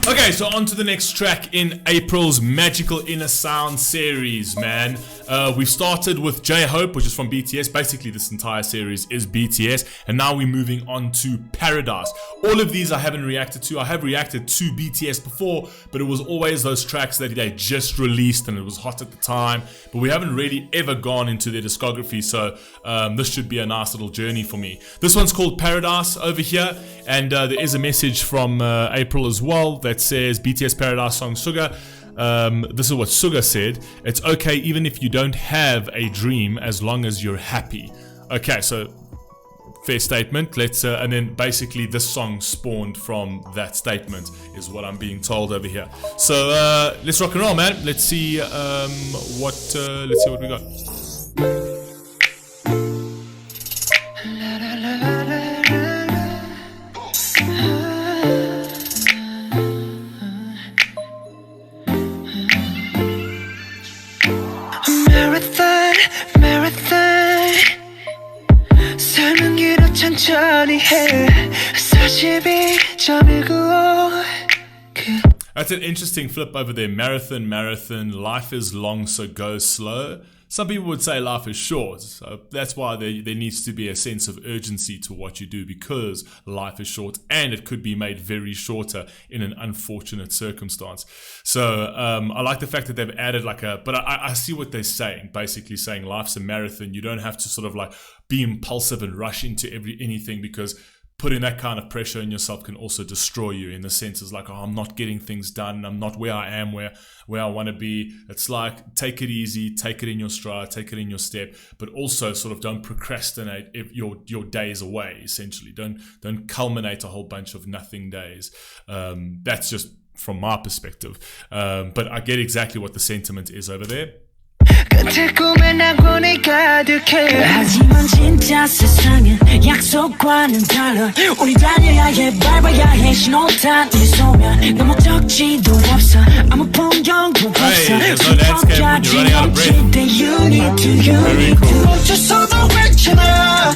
Okay, so on to the next track in April's Magical Inner Sound series, man. We've started with J-Hope, which is from BTS. Basically, this entire series is BTS. And now we're moving on to Paradise. All of these I haven't reacted to. I have reacted to BTS before, but it was always those tracks that they just released and it was hot at the time. But we haven't really ever gone into their discography, so this should be a nice little journey for me. This one's called Paradise over here, and there is a message from April as well that says BTS Paradise song Suga. This is what Suga said. It's okay even if you don't have a dream as long as you're happy. Okay, so fair statement. Let's and then basically this song spawned from that statement is what I'm being told over here. So let's rock and roll, man. Let's see what we got. That's an interesting flip over there. Marathon, life is long, so go slow. Some people would say life is short, so that's why there needs to be a sense of urgency to what you do, because life is short and it could be made very shorter in an unfortunate circumstance. So I like the fact that they've added but I see what they're saying, basically saying life's a marathon. You don't have to sort of like be impulsive and rush into anything, because putting that kind of pressure on yourself can also destroy you, in the sense is like, oh, I'm not getting things done. I'm not where I am, where I want to be. It's like, take it easy, take it in your stride, take it in your step, but also sort of don't procrastinate if your days away, essentially. Don't culminate a whole bunch of nothing days. That's just from my perspective. But I get exactly what the sentiment is over there. 끝에 꿈에 낙원이 가득해 하지만 진짜 세상은 약속과는 달라 우리 달려야 해 밟아야 해 신호탄 이 소면 내 목적지도 없어 아무 풍경도 없어 숨어까지 넘칠 때 you need to 멈춰서도 괜찮아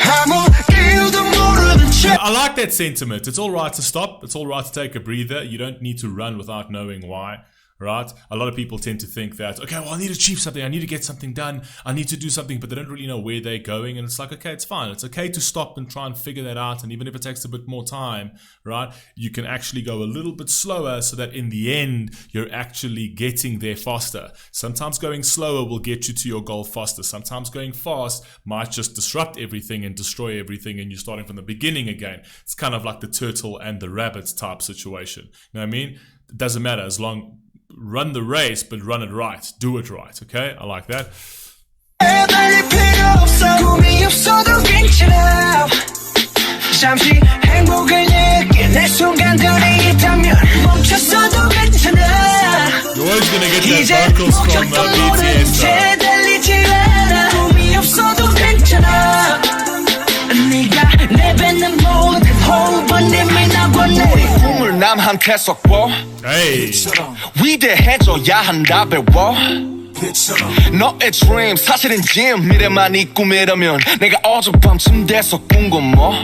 아무 이유도 모르는 채 I like that sentiment. It's all right to stop. It's all right to take a breather. You don't need to run without knowing why. Right? A lot of people tend to think that, okay, well, I need to achieve something. I need to get something done. I need to do something, but they don't really know where they're going. And it's like, okay, it's fine. It's okay to stop and try and figure that out. And even if it takes a bit more time, right, you can actually go a little bit slower so that in the end, you're actually getting there faster. Sometimes going slower will get you to your goal faster. Sometimes going fast might just disrupt everything and destroy everything, and you're starting from the beginning again. It's kind of like the turtle and the rabbit type situation. You know what I mean? It doesn't matter as long... Run the race, but run it right. Do it right, okay? I like that. You're always gonna get that vocals from BTS 남한테 섞어 위대해져야 한다 배워 너의 dream 사실은 짐 미래만 이 꿈이라면 내가 어젯밤쯤 돼서 꾼 건 뭐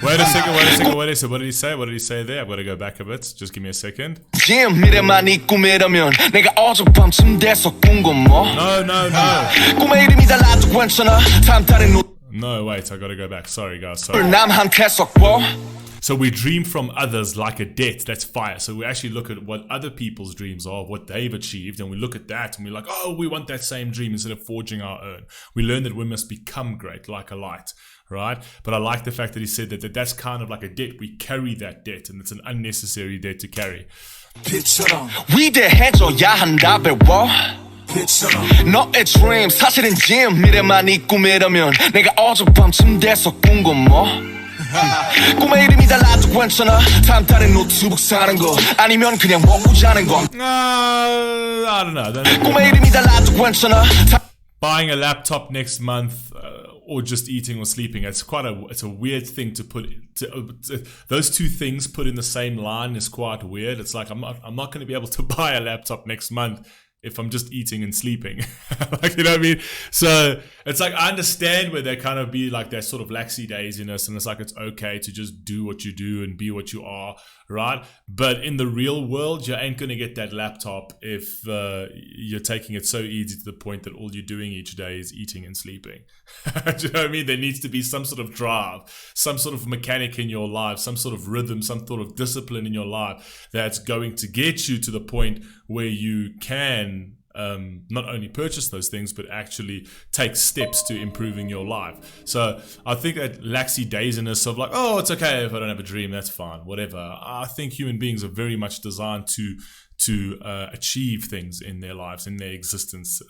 Wait a second. What did he say? What did he say there? I've got to go back a bit. Just give me a second. 짐 미래만 이 꿈이라면 내가 어젯밤쯤 돼서 꾼 건 뭐 No. 꿈의 이름이 달라도 괜찮아 다음 달에 No, wait, I gotta go back. Sorry, guys. So we dream from others like a debt. That's fire. So we actually look at what other people's dreams are, what they've achieved, and we look at that and we're like, oh, we want that same dream instead of forging our own. We learn that we must become great like a light, right? But I like the fact that he said that that's kind of like a debt. We carry that debt, and it's an unnecessary debt to carry. 위대해져야 한다 배워 너의 dream 사실은 짐 미래만 이 꿈이라면 내가 어젯밤쯤 돼서 꾼 건 뭐 꿈의 이름이 달라도 괜찮아 다음 달에 노트북 사는 거 아니면 그냥 먹고 자는 거 I don't know. 꿈의 이름이 달라도 괜찮아 Buying a laptop next month or just eating or sleeping, it's a weird thing to put those two things put in the same line is quite weird. It's like I'm not going to be able to buy a laptop next month if I'm just eating and sleeping? Like, you know what I mean? So it's like, I understand where there kind of be like that sort of lackadaisiness, and it's like, it's okay to just do what you do and be what you are, right? But in the real world, you ain't going to get that laptop if you're taking it so easy to the point that all you're doing each day is eating and sleeping. Do you know what I mean? There needs to be some sort of drive, some sort of mechanic in your life, some sort of rhythm, some sort of discipline in your life that's going to get you to the point where you can not only purchase those things, but actually take steps to improving your life. So I think that lackadaisiness of like, oh, it's okay if I don't have a dream, that's fine, whatever. I think human beings are very much designed to achieve things in their lives, in their existence.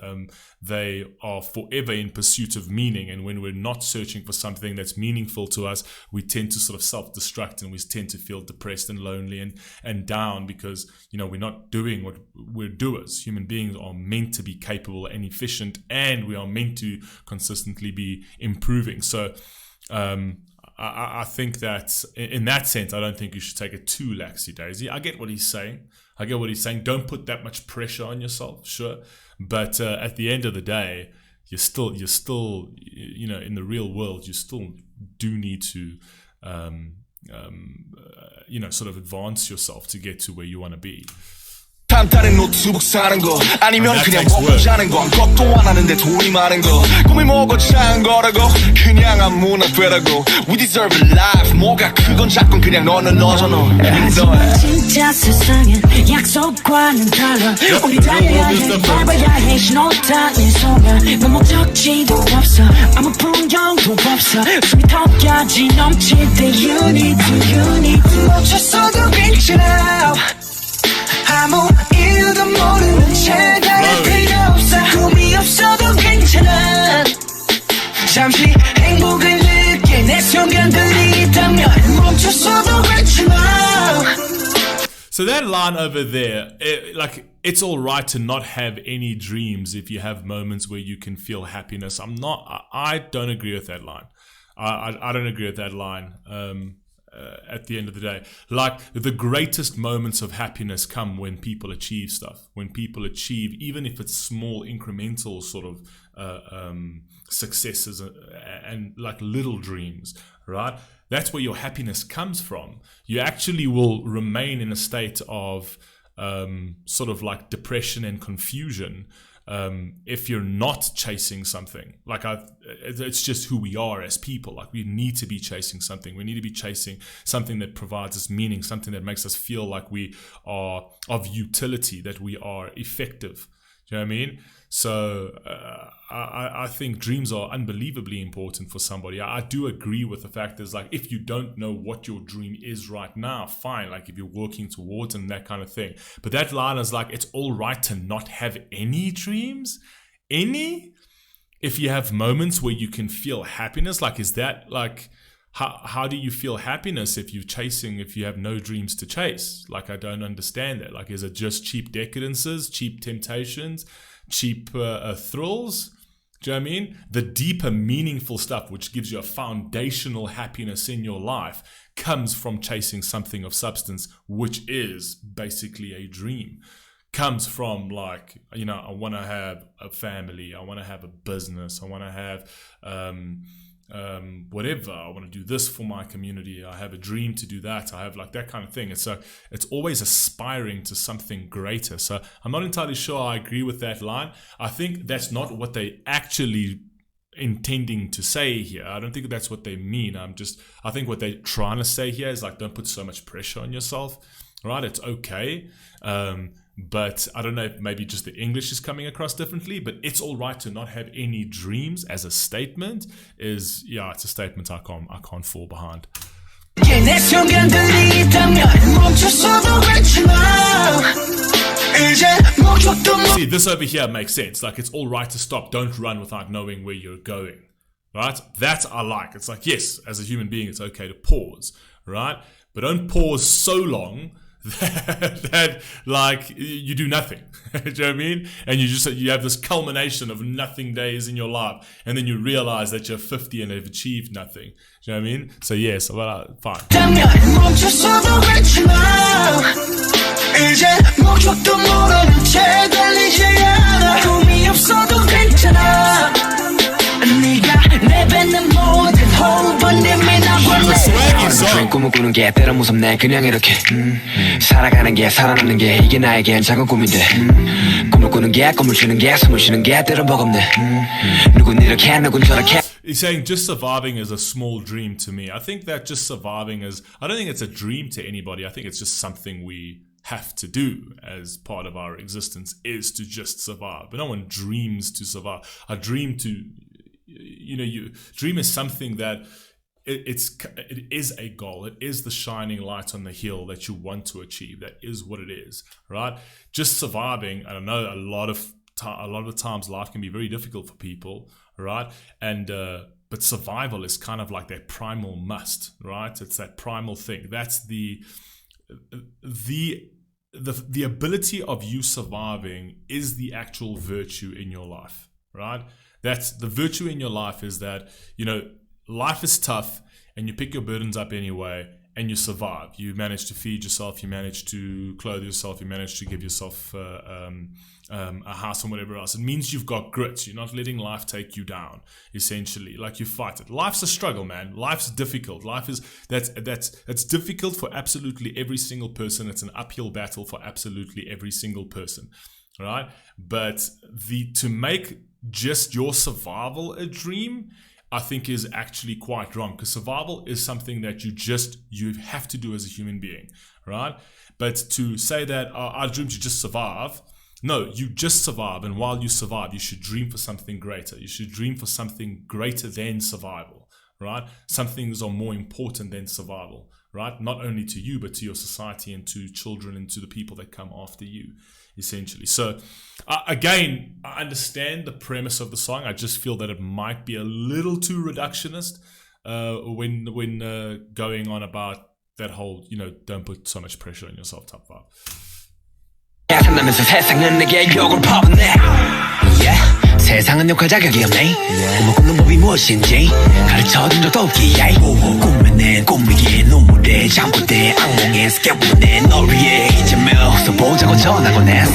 They are forever in pursuit of meaning, and when we're not searching for something that's meaningful to us, we tend to sort of self-destruct, and we tend to feel depressed and lonely and down, because, you know, we're not doing what we're doers. Human beings are meant to be capable and efficient, and we are meant to consistently be improving. So I think that in that sense, I don't think you should take it too lackadaisy. I get what he's saying. Don't put that much pressure on yourself, sure. But at the end of the day, you're still, you know, in the real world, you still do need to, you know, sort of advance yourself to get to where you want to be. 단단한 노트북 사는 거 아니면 그냥 먹고 자는 건 걱정 안 하는데 돈이 많은 거 꿈이 뭐고 작은 거라고 그냥 아무나 되라고 We deserve a life 뭐가 크건 작건 그냥 너는 너잖아 하지만 진짜 세상엔 약속과는 달라 우리 달려야 해 밟아야 해 신호 따윈 소멸 넌 목적지도 없어 아무 풍경도 없어 숨이 턱까지 넘칠 때 You need to 멈췄어도 괜찮아 아무 이유도 모르는 채 다를 필요 없어 꿈이 없어도 괜찮아 잠시 행복을 느끼 내 순간들이 있다면 멈췄어도 괜찮아. So that line over there, it's all right to not have any dreams if you have moments where you can feel happiness. I don't agree with that line. I don't agree with that line. At the end of the day, like, the greatest moments of happiness come when people achieve stuff, when people achieve, even if it's small incremental sort of successes and like little dreams, right? That's where your happiness comes from. You actually will remain in a state of sort of like depression and confusion if you're not chasing something. Like, it's just who we are as people. Like, we need to be chasing something. We need to be chasing something that provides us meaning, something that makes us feel like we are of utility, that we are effective. Do you know what I mean? So I think dreams are unbelievably important for somebody. I do agree with the fact that, like, if you don't know what your dream is right now, fine. Like, if you're working towards and that kind of thing. But that line is like, it's all right to not have any dreams. If you have moments where you can feel happiness, like, is that like, how do you feel happiness if you have no dreams to chase? Like, I don't understand that. Like, is it just cheap decadences, cheap temptations, cheap thrills? Do you know what I mean? The deeper, meaningful stuff, which gives you a foundational happiness in your life, comes from chasing something of substance, which is basically a dream. Comes from, like, you know, I want to have a family, I want to have a business, I want to have whatever, I want to do this for my community, I have a dream to do that, I have like that kind of thing. And so it's always aspiring to something greater. So I'm not entirely sure I agree with that line. I think that's not what they actually intending to say here. I don't think that's what they mean. I think what they're trying to say here is like, don't put so much pressure on yourself, right? It's okay. But I don't know if maybe just the English is coming across differently, but it's all right to not have any dreams as a statement it's a statement I can't fall behind. See, this over here makes sense. Like, it's all right to stop. Don't run without knowing where you're going, right? That I like. It's like, yes, as a human being, it's okay to pause, right? But don't pause so long that like you do nothing. Do you know what I mean? And you have this culmination of nothing days in your life, and then you realize that you're 50 and have achieved nothing. Do you know what I mean? So yes, well, fine. 이제 목적도 모르는 채 달리지 dream 꿈을 꾸는 게 때론 무섭네 그냥 이렇게 살아가는 게 살아남는 게 이게 나에겐 작은 꿈인데 꿈을 꾸는 게 꿈을 주는 게 숨을 쉬는 게 때론 버겁네 누군 이렇게 누군 저렇게. He's saying just surviving is a small dream to me. I think that just surviving is, I don't think it's a dream to anybody. I think it's just something we have to do as part of our existence, is to just survive. But no one dreams to survive. I dream to, dream is something that it is a goal. It is the shining light on the hill that you want to achieve. That is what it is, right? Just surviving. I don't know, a lot of the times life can be very difficult for people, right? And but survival is kind of like that primal must, right? It's that primal thing. That's the ability of you surviving is the actual virtue in your life, right? That's the virtue in your life, is that, life is tough and you pick your burdens up anyway and you survive. You manage to feed yourself, you manage to clothe yourself, you manage to give yourself a house and whatever else. It means you've got grit. You're not letting life take you down, essentially. Like, you fight it. Life's a struggle, man. Life's difficult. It's difficult for absolutely every single person. It's an uphill battle for absolutely every single person, right? But to make just your survival a dream, I think is actually quite wrong, because survival is something that you have to do as a human being, right? But to say that our dream to just survive, no, you just survive, and while you survive, you should dream for something greater. You should dream for something greater than survival, right? Some things are more important than survival, right? Not only to you, but to your society and to children and to the people that come after you, essentially. So again, I understand the premise of the song. I just feel that it might be a little too reductionist when going on about that whole, don't put so much pressure on yourself type vibe. 세상은 욕할 자격이 없네 꿈을 꾸는 법이 무엇인지 가르쳐준 적도 없기에 꿈은 내 꿈이기에 눈물에 잠꼬대 악몽에 스케보내 널 위해 이제며 보자고 전하곤 했어.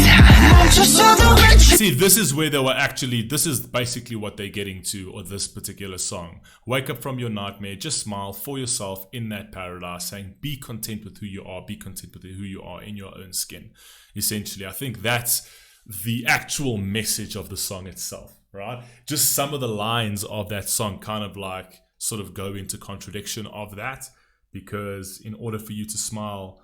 See, this is where they were actually, this is basically what they're getting to, or this particular song. Wake up from your nightmare, just smile for yourself in that paradise, saying be content with who you are, be content with who you are in your own skin. Essentially, I think that's the actual message of the song itself, right? Just some of the lines of that song kind of like sort of go into contradiction of that, because in order for you to smile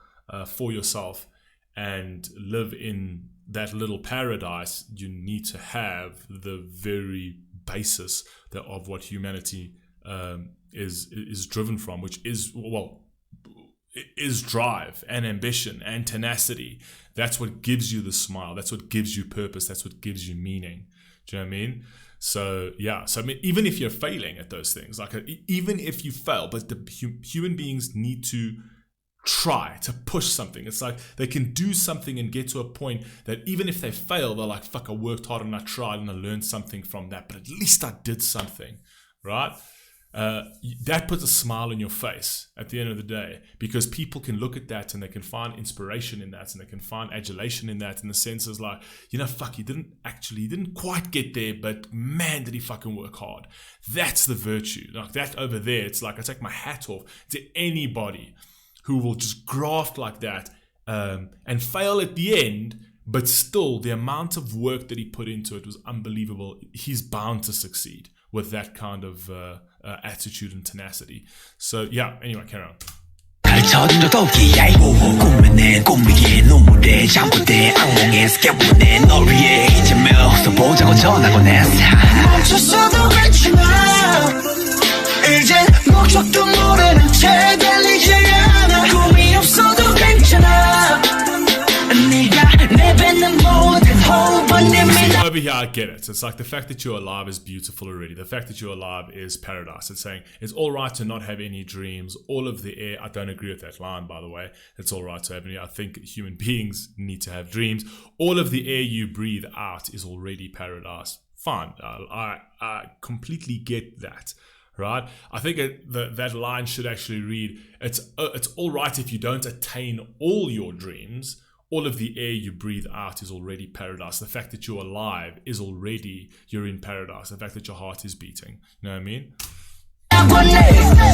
for yourself and live in that little paradise, you need to have the very basis of what humanity is driven from, which is, is drive and ambition and tenacity. That's what gives you the smile. That's what gives you purpose. That's what gives you meaning. Do you know what I mean? So yeah. So I mean, even if you're failing at those things, like even if you fail, but the human beings need to try to push something. It's like they can do something and get to a point that even if they fail, they're like, fuck, I worked hard and I tried and I learned something from that, but at least I did something, right? That puts a smile on your face at the end of the day, because people can look at that and they can find inspiration in that and they can find adulation in that, in the sense is like, fuck, he didn't quite get there, but man, did he fucking work hard. That's the virtue. Like that over there, it's like I take my hat off to anybody who will just graft like that and fail at the end, but still the amount of work that he put into it was unbelievable. He's bound to succeed with that kind of attitude and tenacity. So yeah, anyway, carry on. 가르쳐준 적도 없기에 꿈은 내 꿈이기에 눈물에 잠꼬대 악몽에 스케보내 널 위해 이제며 보자고 전하곤 했어. 멈췄어도 괜찮아 이젠 목적도 모르는 채 달리지 않아 꿈이 없어도 괜찮아 네가 내뱉는 모든 호흡은 Over here, I get it. It's like the fact that you're alive is beautiful already. The fact that you're alive is paradise. It's saying it's all right to not have any dreams. All of the air, I don't agree with that line, by the way. It's all right to have any. I think human beings need to have dreams. All of the air you breathe out is already paradise. Fine. I completely get that. Right? I think that line should actually read, it's all right if you don't attain all your dreams. All of the air you breathe out is already paradise. The fact that you're alive is already, you're in paradise. The fact that your heart is beating. You know what I mean? 나고 내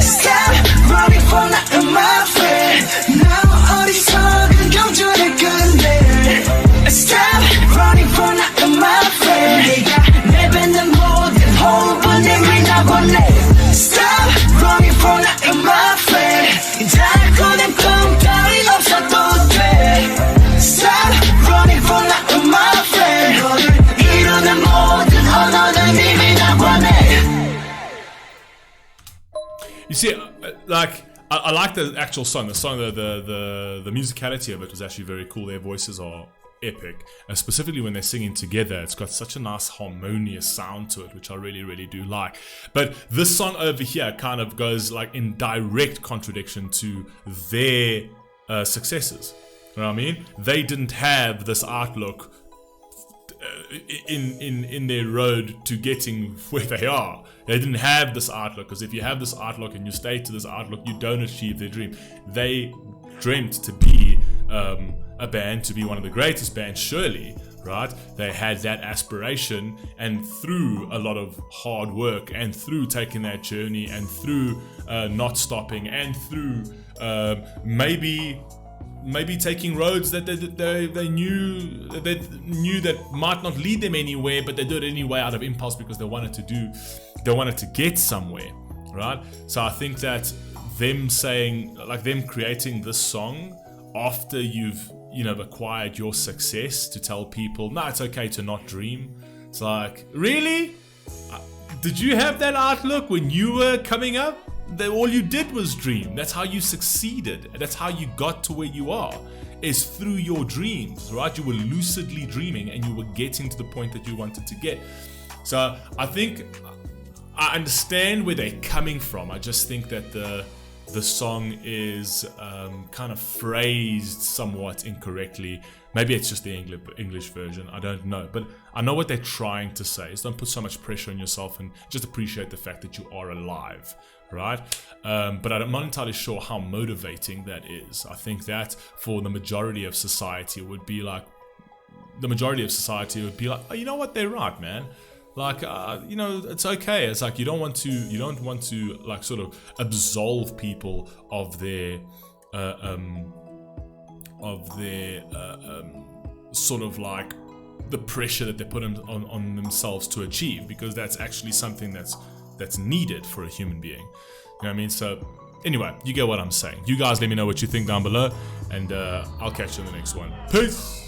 Stop running for not my friend 나 어리석은 경주를 끝내 Stop running for not my friend 네가 내뱉는 모든 호흡은 이미 나고 내 Stop running for not my friend 달고는 꿈 따윈 없어도 돼 Stop running for not my friend 너를 이루는 모든 언어는 이미 나고 내 You see, like I like the actual song. The song, the musicality of it was actually very cool. Their voices are epic, and specifically when they're singing together, it's got such a nice harmonious sound to it, which I really do like. But this song over here kind of goes like in direct contradiction to their successes. You know what I mean? They didn't have this outlook in their road to getting where they are. They didn't have this outlook, because if you have this outlook and you stay to this outlook, you don't achieve their dream. They dreamt to be a band, to be one of the greatest bands, surely, right? They had that aspiration, and through a lot of hard work, and through taking that journey, and through not stopping, and through maybe taking roads that they knew that might not lead them anywhere, but they did it anyway out of impulse because they wanted to get somewhere, right? So I think that them saying, like them creating this song after you've acquired your success, to tell people, no, it's okay to not dream. It's like, really? Did you have that outlook when you were coming up? That all you did was dream. That's how you succeeded. That's how you got to where you are, is through your dreams, right? You were lucidly dreaming and you were getting to the point that you wanted to get. So I think I understand where they're coming from. I just think that the song is kind of phrased somewhat incorrectly. Maybe it's just the English version, I don't know. But I know what they're trying to say, is don't put so much pressure on yourself and just appreciate the fact that you are alive, right? But I'm not entirely sure how motivating that is. I think that for the majority of society would be like, oh, you know what, they're right, man. Like, it's okay. It's like you don't want to like sort of absolve people of their sort of like the pressure that they put on themselves to achieve, because that's actually something that's needed for a human being. You know what I mean? So anyway, you get what I'm saying. You guys let me know what you think down below, and I'll catch you in the next one. Peace.